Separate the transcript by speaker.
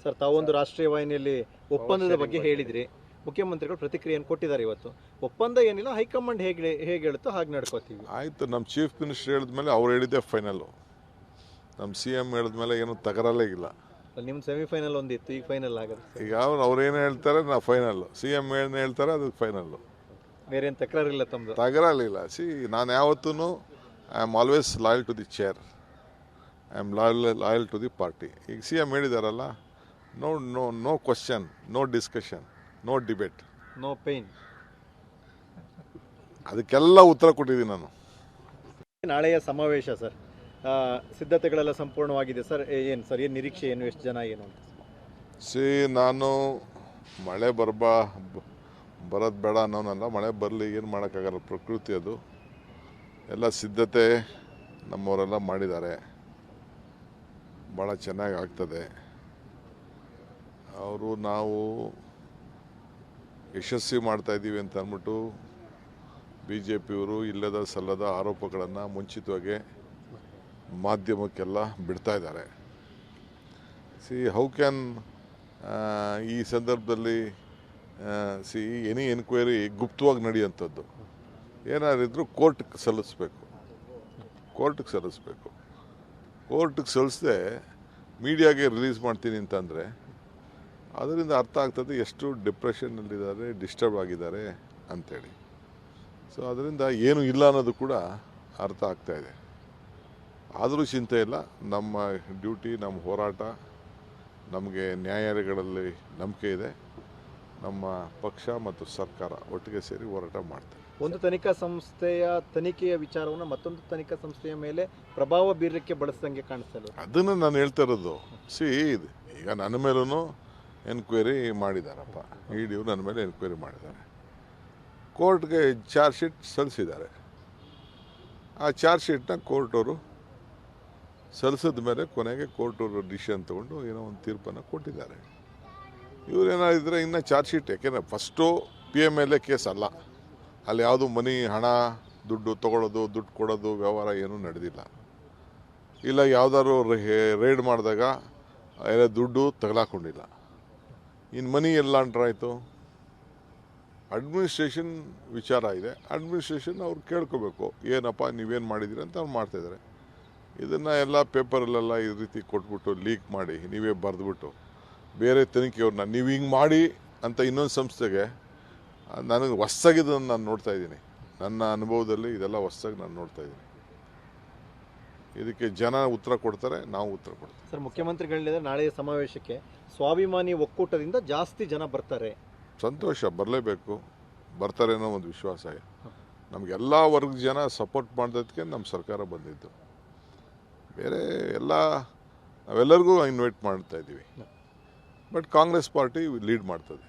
Speaker 1: Sir, ತಾವೊಂದು ರಾಷ್ಟ್ರೀಯ ವಾಹಿನಿಯಲ್ಲಿ ಒಪ್ಪಂದದ ಬಗ್ಗೆ ಹೇಳಿದ್ರಿ. ಮುಖ್ಯಮಂತ್ರಿಗಳು ಪ್ರತಿಕ್ರಿಯೆಯನ್ನು ಕೊಟ್ಟಿದ್ದಾರೆ ಇವತ್ತು. ಒಪ್ಪಂದ ಏನಿಲ್ಲ, ಹೈಕಮಾಂಡ್ ಹೇಗೆ ಹೇಳುತ್ತೋ ಹಾಗೆ ನಡ್ಕೋತೀವಿ.
Speaker 2: ಆಯಿತು, ನಮ್ಮ ಚೀಫ್ ಮಿನಿಸ್ಟರ್ ಹೇಳಿದ್ಮೇಲೆ ಅವ್ರು ಹೇಳಿದ್ದೆ ಫೈನಲ್ಲು. ನಮ್ಮ CM ಹೇಳಿದ್ಮೇಲೆ ಏನು ತಕರಾರೇ ಇಲ್ಲ.
Speaker 1: ನಿಮ್ಮ ಸೆಮಿಫೈನಲ್ ಒಂದಿತ್ತು, ಈಗ ಫೈನಲ್ ಆಗುತ್ತೆ.
Speaker 2: ಈಗ ಅವ್ರೇನು ಹೇಳ್ತಾರೆ ನಾವು ಫೈನಲ್ಲು, CM ಏನು ಹೇಳ್ತಾರೆ ಅದು ಫೈನಲ್ಲು.
Speaker 1: ಬೇರೆ ಏನು ತಕರಾರಿಲ್ಲ ತಮ್ಮದು?
Speaker 2: ತಕರಾರಿಲ್ಲ. ನಾನು ಯಾವತ್ತೂ I am always loyal to the chair, I am loyal to the party. ಈಗ CM ಹೇಳಿದಾರಲ್ಲ, no no no question, no discussion, no debate,
Speaker 1: no pain.
Speaker 2: ಅದಕ್ಕೆಲ್ಲ ಉತ್ತರ ಕೊಟ್ಟಿದ್ದೀನಿ ನಾನು.
Speaker 1: ನಾಳೆಯ ಸಮಾವೇಶ ಸರ್, ಸಿದ್ಧತೆಗಳೆಲ್ಲ ಸಂಪೂರ್ಣವಾಗಿದೆ ಸರ್. ಏನು ನಿರೀಕ್ಷೆ, ಏನು ಎಷ್ಟು ಜನ ಏನು ಅಂತ?
Speaker 2: ನಾನು ಮಳೆ ಬರೋದು ಬೇಡ ಅನ್ನೋನಲ್ಲ. ಮಳೆ ಬರಲಿ, ಏನು ಮಾಡೋಕ್ಕಾಗಲ್ಲ, ಪ್ರಕೃತಿ ಅದು. ಎಲ್ಲ ಸಿದ್ಧತೆ ನಮ್ಮವರೆಲ್ಲ ಮಾಡಿದ್ದಾರೆ, ಭಾಳ ಚೆನ್ನಾಗಿ ಆಗ್ತದೆ. ನಾವು ಯಶಸ್ವಿ ಮಾಡ್ತಾಯಿದ್ದೀವಿ ಅಂತ ಅಂದ್ಬಿಟ್ಟು BJPಯವರು ಇಲ್ಲದ ಸಲ್ಲದ ಆರೋಪಗಳನ್ನು ಮುಂಚಿತವಾಗಿ ಮಾಧ್ಯಮಕ್ಕೆಲ್ಲ ಬಿಡ್ತಾ ಇದ್ದಾರೆ. ಹೌ ಕ್ಯಾನ್ ಈ ಸಂದರ್ಭದಲ್ಲಿ ಎನಿ ಎನ್ಕ್ವೈರಿ ಗುಪ್ತವಾಗಿ ನಡೆಯುವಂಥದ್ದು. ಏನಾದ್ರು ಕೋರ್ಟ್ಗೆ ಸಲ್ಲಿಸ್ಬೇಕು. ಕೋರ್ಟ್ಗೆ ಸಲ್ಲಿಸದೆ ಮೀಡಿಯಾಗೆ ರಿಲೀಸ್ ಮಾಡ್ತೀನಿ ಅಂತಂದರೆ ಅದರಿಂದ ಅರ್ಥ ಆಗ್ತದೆ ಎಷ್ಟು ಡಿಪ್ರೆಷನ್ನಲ್ಲಿದ್ದಾರೆ, ಡಿಸ್ಟರ್ಬ್ ಆಗಿದ್ದಾರೆ ಅಂಥೇಳಿ. ಅದರಿಂದ ಏನು ಇಲ್ಲ ಅನ್ನೋದು ಕೂಡ ಅರ್ಥ ಆಗ್ತಾಯಿದೆ. ಆದರೂ ಚಿಂತೆ ಇಲ್ಲ, ನಮ್ಮ ಡ್ಯೂಟಿ, ನಮ್ಮ ಹೋರಾಟ, ನಮಗೆ ನ್ಯಾಯಾಲಯಗಳಲ್ಲಿ ನಂಬಿಕೆ ಇದೆ. ನಮ್ಮ ಪಕ್ಷ ಮತ್ತು ಸರ್ಕಾರ ಒಟ್ಟಿಗೆ ಸೇರಿ ಹೋರಾಟ ಮಾಡ್ತಾರೆ.
Speaker 1: ಒಂದು ತನಿಖಾ ಸಂಸ್ಥೆಯ ತನಿಖೆಯ ವಿಚಾರವನ್ನು ಮತ್ತೊಂದು ತನಿಖಾ ಸಂಸ್ಥೆಯ ಮೇಲೆ ಪ್ರಭಾವ ಬೀರಲಿಕ್ಕೆ ಬಳಸ್ದಂಗೆ ಕಾಣಿಸ್ತಲ್ಲ.
Speaker 2: ಅದನ್ನು ನಾನು ಹೇಳ್ತಾ ಇರೋದು. ಈಗ ನನ್ನ ಮೇಲೂ ಎನ್ಕ್ವೈರಿ ಮಾಡಿದಾರಪ್ಪ, EDಯವರು ನನ್ನ ಮೇಲೆ ಎನ್ಕ್ವೈರಿ ಮಾಡಿದ್ದಾರೆ. ಕೋರ್ಟ್ಗೆ ಚಾರ್ಜ್ ಶೀಟ್ ಸಲ್ಲಿಸಿದ್ದಾರೆ. ಆ ಚಾರ್ಜ್ ಶೀಟ್ನ ಕೋರ್ಟವರು ಸಲ್ಲಿಸಿದ ಮೇಲೆ ಕೊನೆಗೆ ಕೋರ್ಟವರು ಡಿಸಿಷನ್ ತೊಗೊಂಡು ಏನೋ ಒಂದು ತೀರ್ಪನ್ನು ಕೊಟ್ಟಿದ್ದಾರೆ. ಇವರೇನಾದಿದ್ರೆ ಇನ್ನು ಚಾರ್ಜ್ ಶೀಟ್, ಯಾಕೆಂದರೆ ಫಸ್ಟು PMLA ಕೇಸ್ ಅಲ್ಲ, ಅಲ್ಲಿ ಯಾವುದು ಹಣ ದುಡ್ಡು ತೊಗೊಳ್ಳೋದು, ದುಡ್ಡು ಕೊಡೋದು ವ್ಯವಹಾರ ಏನೂ ನಡೆದಿಲ್ಲ. ಇಲ್ಲ ಯಾವುದಾದ್ರು ರೇಡ್ ಮಾಡಿದಾಗ ಎಲ್ಲ ದುಡ್ಡು ತಗಲಾಕೊಂಡಿಲ್ಲ. ಇನ್ನು ಮನಿ ಎಲ್ಲ ಅಂಟ್ರಾಯ್ತು. ಅಡ್ಮಿನಿಸ್ಟ್ರೇಷನ್ ವಿಚಾರ ಇದೆ. ಅಡ್ಮಿನಿಸ್ಟ್ರೇಷನ್ ಅವ್ರು ಕೇಳ್ಕೋಬೇಕು, ಏನಪ್ಪ ನೀವೇನು ಮಾಡಿದ್ದೀರಿ ಅಂತ ಅವ್ರು ಮಾಡ್ತಾಯಿದ್ದಾರೆ. ಇದನ್ನು ಎಲ್ಲ ಪೇಪರಲ್ಲೆಲ್ಲ ಈ ರೀತಿ ಕೊಟ್ಬಿಟ್ಟು ಲೀಕ್ ಮಾಡಿ ನೀವೇ ಬರೆದ್ಬಿಟ್ಟು ಬೇರೆ ತನಿಖೆಯವ್ರನ್ನ ನೀವು ಹಿಂಗೆ ಮಾಡಿ ಅಂತ ಇನ್ನೊಂದು ಸಂಸ್ಥೆಗೆ, ನನಗೆ ಹೊಸ್ದಾಗಿದ್ದನ್ನು ನಾನು ನೋಡ್ತಾ ಇದ್ದೀನಿ. ನನ್ನ ಅನುಭವದಲ್ಲಿ ಇದೆಲ್ಲ ಹೊಸ್ದಾಗಿ ನಾನು ನೋಡ್ತಾ ಇದ್ದೀನಿ. ಇದಕ್ಕೆ ಜನ ಉತ್ತರ ಕೊಡ್ತಾರೆ, ನಾವು ಉತ್ತರ ಕೊಡ್ತೀವಿ.
Speaker 1: ಸರ್, ಮುಖ್ಯಮಂತ್ರಿಗಳಿಂದ ನಾಳೆಯ ಸಮಾವೇಶಕ್ಕೆ ಸ್ವಾಭಿಮಾನಿ ಒಕ್ಕೂಟದಿಂದ ಜಾಸ್ತಿ ಜನ ಬರ್ತಾರೆ.
Speaker 2: ಸಂತೋಷ, ಬರಲೇಬೇಕು, ಬರ್ತಾರೆ ಅನ್ನೋ ಒಂದು ವಿಶ್ವಾಸ ಇದೆ. ನಮಗೆಲ್ಲ ವರ್ಗದ ಜನ ಸಪೋರ್ಟ್ ಮಾಡೋದಕ್ಕೆ ನಮ್ಮ ಸರ್ಕಾರ ಬಂದಿದ್ದು. ಬೇರೆ ನಾವೆಲ್ಲರಿಗೂ ಇನ್ವೈಟ್ ಮಾಡ್ತಾ ಇದ್ದೀವಿ. ಬಟ್ ಕಾಂಗ್ರೆಸ್ ಪಾರ್ಟಿ ಲೀಡ್ ಮಾಡ್ತದೆ.